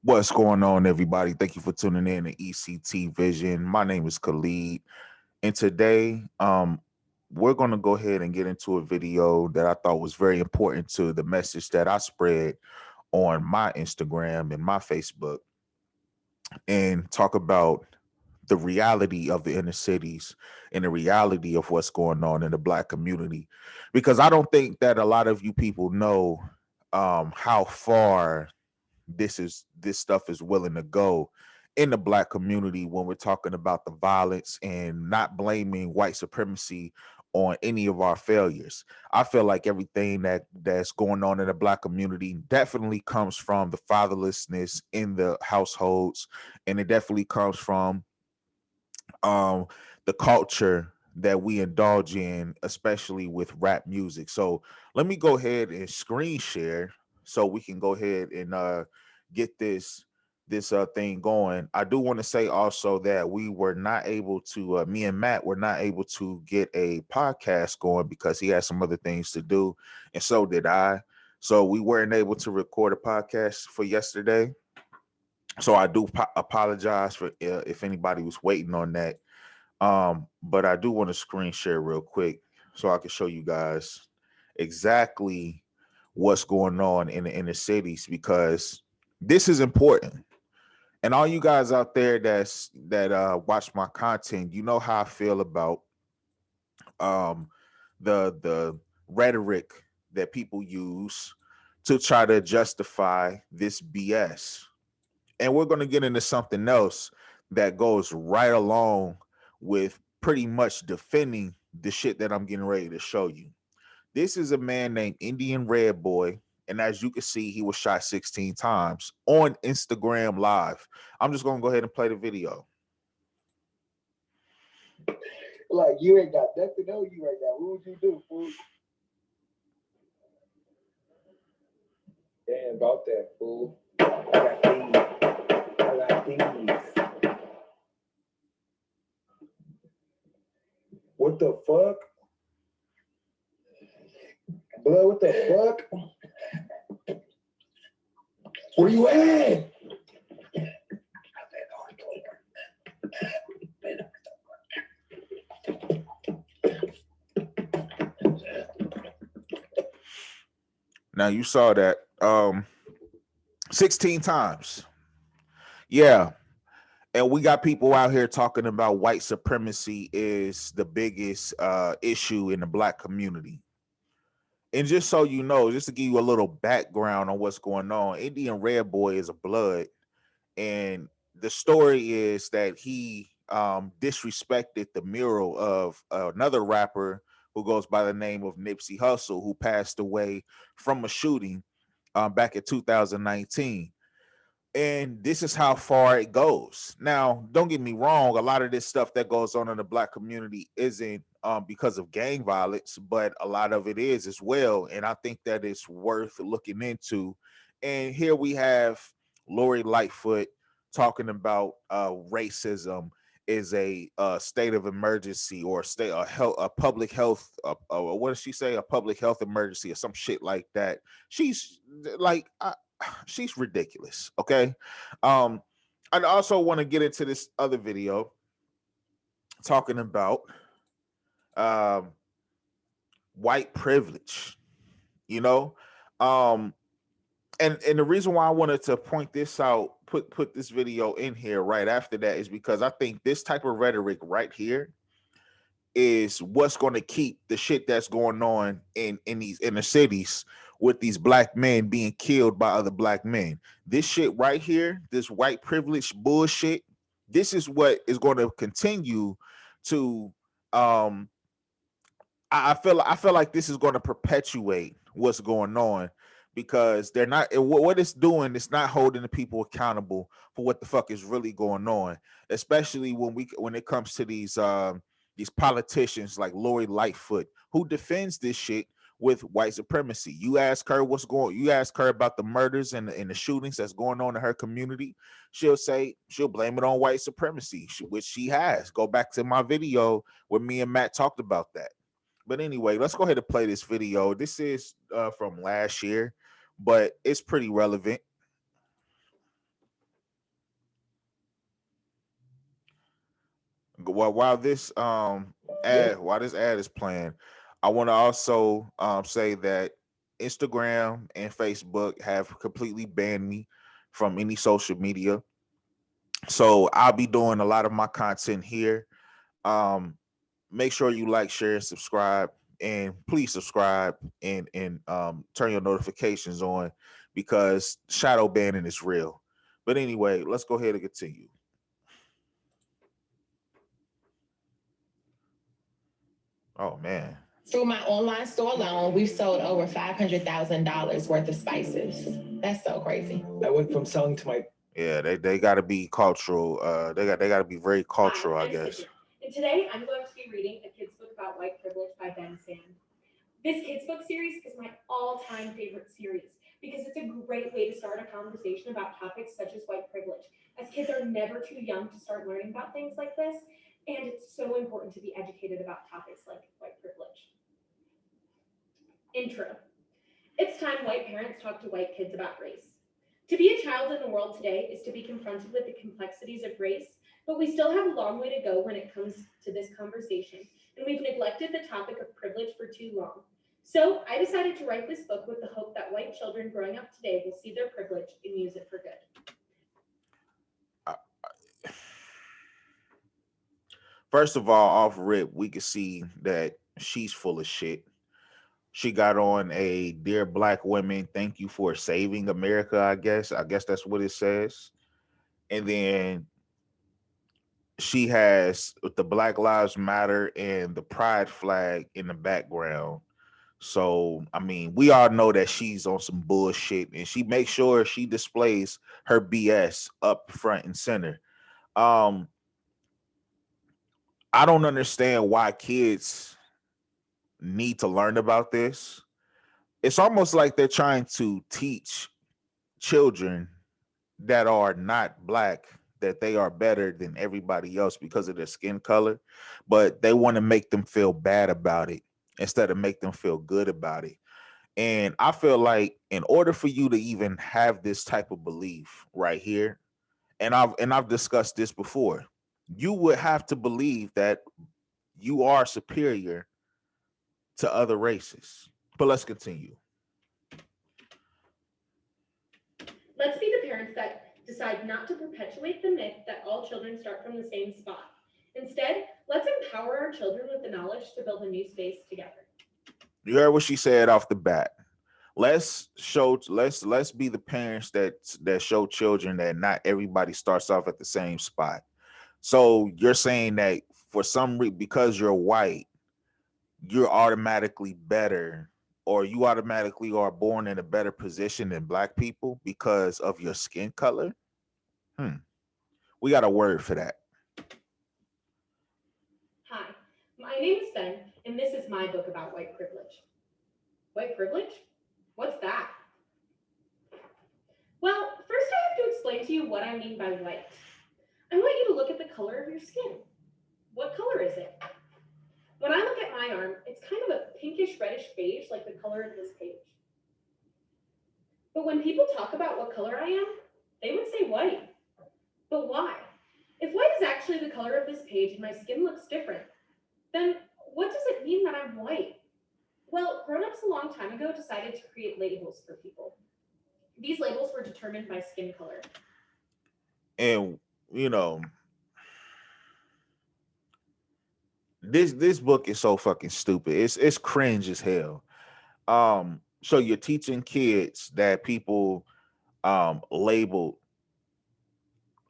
What's going on, everybody? Thank you for tuning in to ECT Vision. My name is Khalid, and today, we're going to go ahead and get into a video that I thought was very important to the message that I spread on my Instagram and my Facebook, and talk about the reality of the inner cities and the reality of what's going on in the Black community, because I don't think that a lot of you people know how far this stuff is willing to go in the Black community when we're talking about the violence and not blaming white supremacy on any of our failures. I feel like everything that's going on in the Black community definitely comes from the fatherlessness in the households, and it definitely comes from um the culture that we indulge in, especially with rap music. So let me go ahead and screen share so we can go ahead and get this thing going. I do want to say also that we were not able to me and Matt were not able to get a podcast going because he had some other things to do, and so did I. So we weren't able to record a podcast for yesterday. So I do apologize for if anybody was waiting on that. But I do want to screen share real quick so I can show you guys exactly what's going on in the inner cities, because this is important. And all you guys out there that watch my content, you know how I feel about um the rhetoric that people use to try to justify this BS. And we're going to get into something else that goes right along with pretty much defending the shit that I'm getting ready to show you. This is a man named Indian Red Boy, and as you can see, he was shot 16 times on Instagram Live. I'm just going to go ahead and play the video. Like, you ain't got nothing on you right now. What would you do, fool? Damn about that, fool. I got these. I got these. What the fuck? Blood, what the fuck? Where you at? Now you saw that 16 times. Yeah. And we got people out here talking about white supremacy is the biggest issue in the Black community. And just so you know, just to give you a little background on what's going on, Indian Red Boy is a blood, and the story is that he disrespected the mural of another rapper who goes by the name of Nipsey Hussle, who passed away from a shooting back in 2019. And this is how far it goes. Now, don't get me wrong, a lot of this stuff that goes on in the Black community isn't because of gang violence, but a lot of it is as well. And I think that it's worth looking into. And here we have Lori Lightfoot talking about racism is a state of emergency, or a public health. What does she say? A public health emergency or some shit like that. She's like, she's ridiculous. Okay. Um, I also want to get into this other video talking about um white privilege, you know. Um, and the reason why I wanted to point this out, put this video in here right after that, is because I think this type of rhetoric right here is what's going to keep the shit that's going on in these inner cities with these black men being killed by other black men. This shit right here, this white privilege bullshit, this is what is going to continue to um I feel like this is going to perpetuate what's going on, because they're not what it's doing. It's not holding the people accountable for what the fuck is really going on, especially when it comes to these politicians like Lori Lightfoot, who defends this shit with white supremacy. You ask her about the murders and the shootings that's going on in her community, she'll blame it on white supremacy, which she has. Go back to my video where me and Matt talked about that. But anyway, let's go ahead and play this video. This is from last year, but it's pretty relevant. while this Yeah. ad is playing, I want to also say that Instagram and Facebook have completely banned me from any social media. So I'll be doing a lot of my content here. Um, Make sure you like, share, subscribe, and please subscribe and turn your notifications on because shadow banning is real. But anyway, let's go ahead and continue. Oh man. Through my online store alone, we've sold over $500,000 worth of spices. That's so crazy. I went from selling to my Yeah, they got to be cultural. They got to be very Hi, cultural, I I'm guess. Cynthia, and today I'm going to be reading a kid's book about white privilege by Ben Sand. This kids' book series is my all-time favorite series because it's a great way to start a conversation about topics such as white privilege, as kids are never too young to start learning about things like this, and it's so important to be educated about topics like white privilege. Intro. It's time white parents talk to white kids about race. To be a child in the world today is to be confronted with the complexities of race, but we still have a long way to go when it comes to this conversation, and we've neglected the topic of privilege for too long. So I decided to write this book with the hope that white children growing up today will see their privilege and use it for good. Uh, First of all, off rip, we can see that she's full of shit. She got on a "Dear Black Women, thank you for saving America." I guess that's what it says. And then she has the Black Lives Matter and the Pride flag in the background. So, I mean, we all know that she's on some bullshit and she makes sure she displays her BS up front and center. Um, I don't understand why kids need to learn about this. It's almost like they're trying to teach children that are not black that they are better than everybody else because of their skin color, but they want to make them feel bad about it instead of make them feel good about it. And I feel like in order for you to even have this type of belief right here, and I've discussed this before, you would have to believe that you are superior to other races. But let's continue. Let's be the parents that decide not to perpetuate the myth that all children start from the same spot. Instead, let's empower our children with the knowledge to build a new space together. You heard what she said off the bat. Let's be the parents that show children that not everybody starts off at the same spot. So you're saying that for some reason, because you're white, you're automatically better, or you automatically are born in a better position than black people because of your skin color. Hmm. We got a word for that. Hi, my name is Ben, and this is my book about white privilege. White privilege? What's that? Well, first I have to explain to you what I mean by white. I want you to look at the color of your skin. What color is it? When I look at my arm, it's kind of a pinkish reddish beige like the color of this page. But when people talk about what color I am, they would say white. But why? If white is actually the color of this page and my skin looks different, then what does it mean that I'm white? Well, grown-ups a long time ago decided to create labels for people. These labels were determined by skin color. And you know, this book is so fucking stupid. It's cringe as hell. So you're teaching kids that people label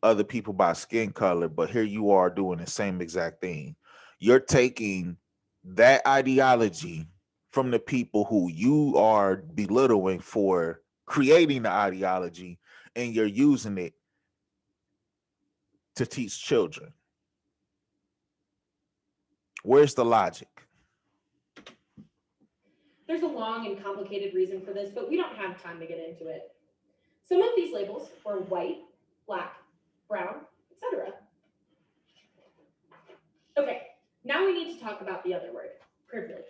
other people by skin color, but here you are doing the same exact thing. You're taking that ideology from the people who you are belittling for creating the ideology, and you're using it to teach children. Where's the logic? There's a long and complicated reason for this, but we don't have time to get into it. Some of these labels were white, black, brown, etc. Okay, now we need to talk about the other word, privilege.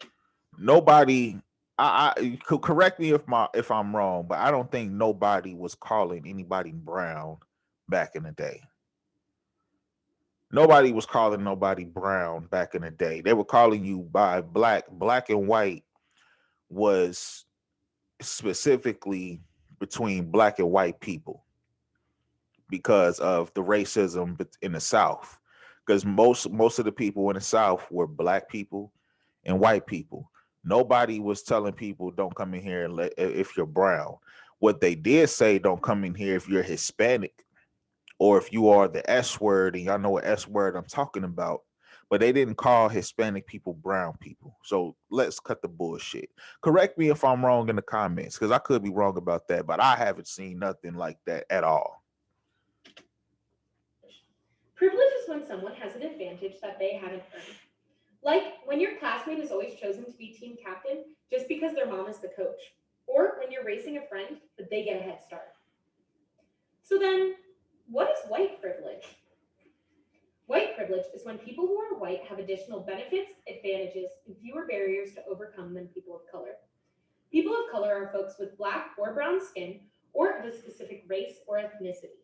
Nobody. I could correct me if I'm wrong, but I don't think nobody was calling anybody brown back in the day. Nobody was calling nobody brown back in the day. They were calling you by black. Black and white was specifically between black and white people because of the racism in the South. Because most of the people in the South were black people and white people. Nobody was telling people don't come in here if you're brown. What they did say, don't come in here if you're Hispanic or if you are the S word, and y'all know what S word I'm talking about. But they didn't call Hispanic people brown people. So let's cut the bullshit. Correct me if I'm wrong in the comments, because I could be wrong about that, but I haven't seen nothing like that at all. Privilege is when someone has an advantage that they haven't earned. Like when your classmate is always chosen to be team captain just because their mom is the coach, or when you're racing a friend but they get a head start. So then, what is white privilege? White privilege is when people who are white have additional benefits, advantages, and fewer barriers to overcome than people of color. People of color are folks with black or brown skin or of a specific race or ethnicity.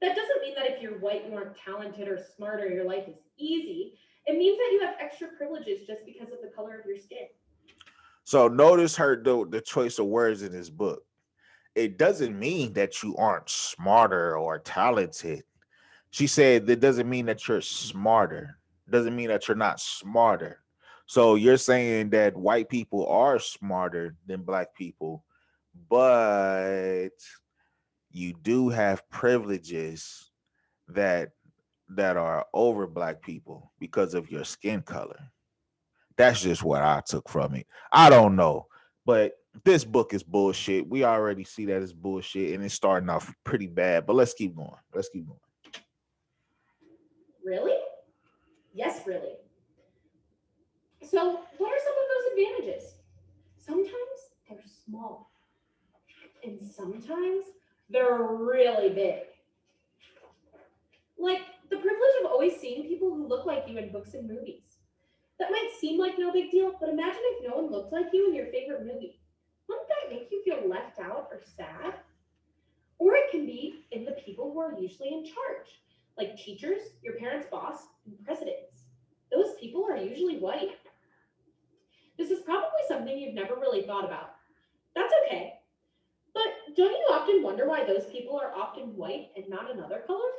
That doesn't mean that if you're white, you aren't talented or smart or your life is easy. It means that you have extra privileges just because of the color of your skin. So notice the choice of words in this book. It doesn't mean that you aren't smarter or talented. She said that doesn't mean that you're smarter. Doesn't mean that you're not smarter. So you're saying that white people are smarter than black people, but you do have privileges that are over black people because of your skin color. That's just what I took from it. I don't know, but this book is bullshit. We already see that it's bullshit, and it's starting off pretty bad. But let's keep going. Let's keep going. Really? Yes, really. So, what are some of those advantages? Sometimes they're small, and sometimes they're really big. Like the privilege of always seeing people who look like you in books and movies. That might seem like no big deal, but imagine if no one looked like you in your favorite movie. Wouldn't that make you feel left out or sad? Or it can be in the people who are usually in charge, like teachers, your parents' boss, and presidents. Those people are usually white. This is probably something you've never really thought about. That's okay. But don't you often wonder why those people are often white and not another color?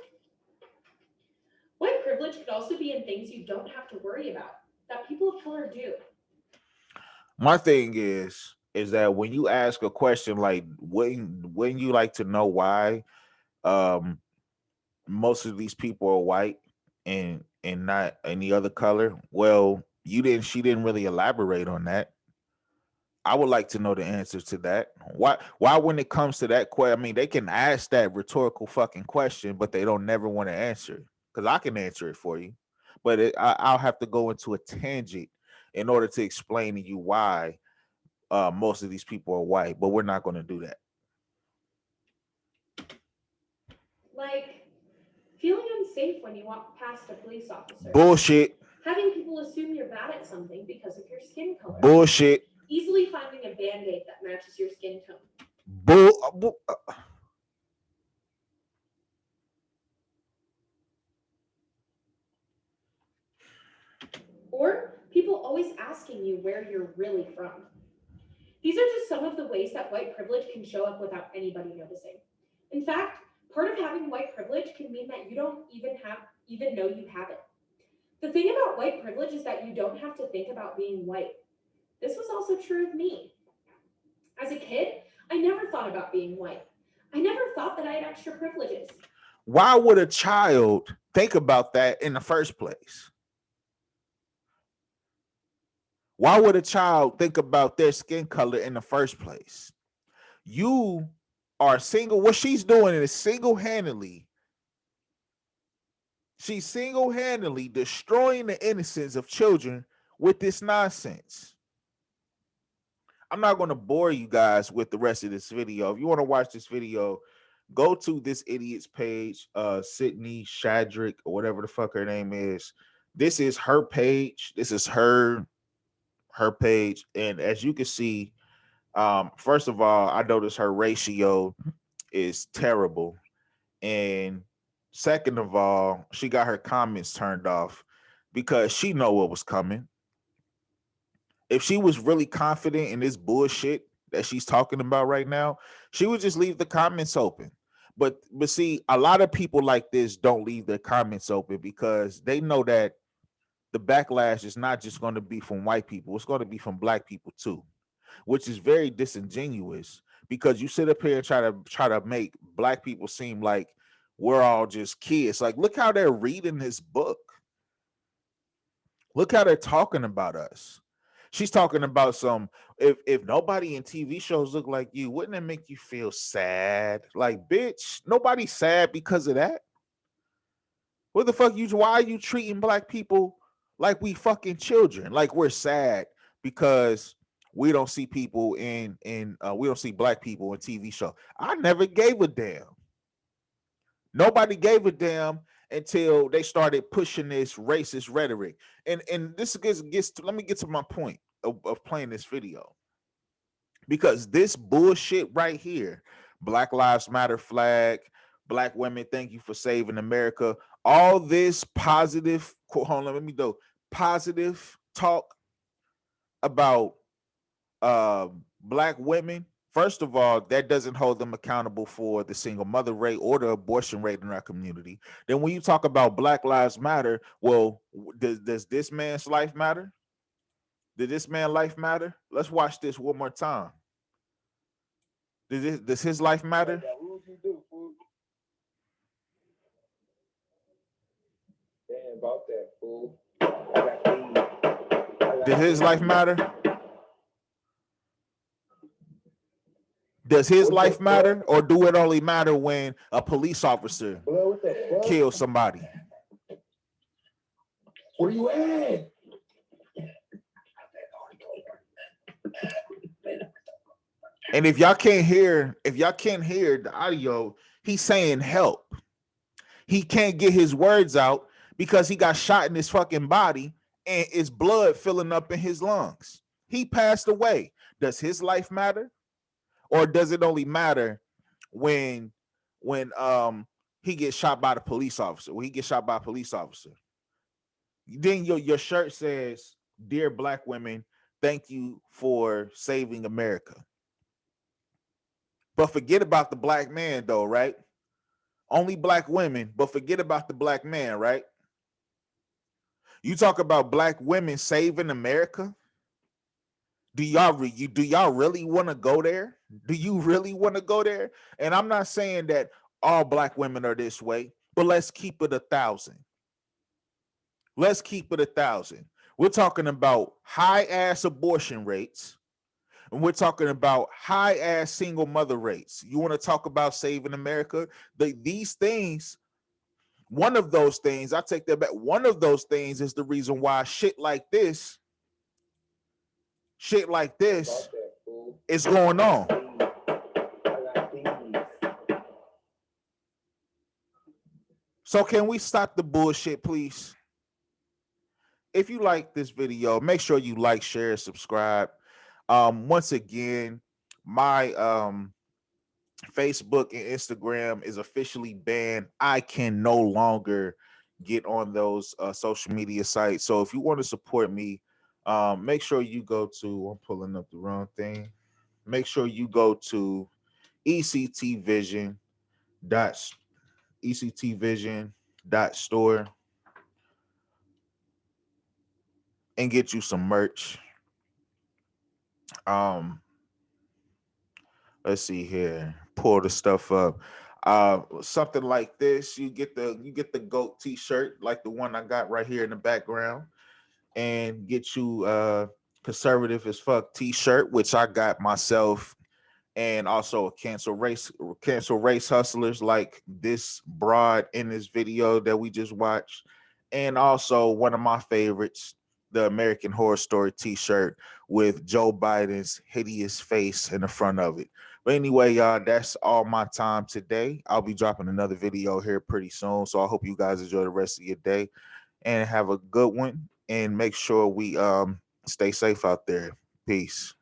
White privilege could also be in things you don't have to worry about, that people of color do. My thing is that when you ask a question like when you like to know why um most of these people are white and not any other color, well, you didn't she didn't really elaborate on that. I would like to know the answer to that. Why when it comes to that question, I mean, they can ask that rhetorical fucking question, but they don't never want to answer it. Because I can answer it for you. But I'll have to go into a tangent in order to explain to you why most of these people are white, but we're not going to do that. Like feeling unsafe when you walk past a police officer, Bullshit. having people assume you're bad at something because of your skin color, Bullshit. easily finding a band aid that matches your skin tone, Bull. or people always asking you where you're really from. These are just some of the ways that white privilege can show up without anybody noticing. In fact, part of having white privilege can mean that you don't even know you have it. The thing about white privilege is that you don't have to think about being white. This was also true of me. As a kid, I never thought about being white. I never thought that I had extra privileges. Why would a child think about that in the first place? Why would a child think about their skin color in the first place? You are single. What she's doing is she's single-handedly destroying the innocence of children with this nonsense. I'm not going to bore you guys with the rest of this video. If you want to watch this video, go to this idiot's page, Sydney Shadrick, or whatever the fuck her name is. This is her page. This is her page. And as you can see, first of all, I noticed her ratio is terrible. And Second of all, she got her comments turned off because she know what was coming. If she was really confident in this bullshit that she's talking about right now, she would just leave the comments open. But see, a lot of people like this don't leave their comments open because they know that the backlash is not just going to be from white people, it's going to be from black people too, which is very disingenuous because you sit up here and try to make black people seem like we're all just kids. Like, look how they're reading this book. Look how they're talking about us. She's talking about some, if nobody in TV shows look like you, wouldn't it make you feel sad? Like, bitch, nobody's sad because of that. What the fuck why are you treating black people like we fucking children? Like we're sad because we don't see people we don't see black people in TV show. I never gave a damn. Nobody gave a damn until they started pushing this racist rhetoric. And this gets to, let me get to my point of playing this video. Because this bullshit right here, Black Lives Matter flag, black women, thank you for saving America, all this positive, hold on, let me do positive talk about black women. First of all, that doesn't hold them accountable for the single mother rate or the abortion rate in our community. Then when you talk about Black Lives Matter, well, does this man's life matter? Did this man's life matter? Let's watch this one more time. Does his life matter? Damn about that, fool. Did his life matter? Does his life matter, or do it only matter when a police officer kills somebody? Where you at? And if y'all can't hear the audio, he's saying help. He can't get his words out because he got shot in his fucking body and it's blood filling up in his lungs. He passed away. Does his life matter? Or does it only matter when he gets shot by the police officer? When he gets shot by a police officer. Then your shirt says, "Dear black women, thank you for saving America." But forget about the black man though, right? Only black women, but forget about the black man, right? You talk about black women saving America? Do y'all really want to go there? Do you really want to go there? And I'm not saying that all black women are this way, but let's keep it 1,000. Let's keep it 1,000. We're talking about high ass abortion rates, and we're talking about high ass single mother rates. You want to talk about saving America? These things, one of those things, I take that back. One of those things is the reason why shit like this is going on. So can we stop the bullshit, please? If you like this video, make sure you like, share, subscribe. Once again, my Facebook and Instagram is officially banned. I can no longer get on those social media sites. So if you want to support me, make sure you go to, I'm pulling up the wrong thing. Make sure you go to ectvision.store and get you some merch. Let's see here. Pull the stuff up. Something like this. You get the GOAT t-shirt like the one I got right here in the background, and get you conservative as fuck t-shirt, which I got myself, and also a cancel race hustlers like this broad in this video that we just watched, and also one of my favorites, the American Horror Story t-shirt with Joe Biden's hideous face in the front of it. But anyway, y'all, that's all my time today. I'll be dropping another video here pretty soon, so I hope you guys enjoy the rest of your day and have a good one, and make sure we stay safe out there. Peace.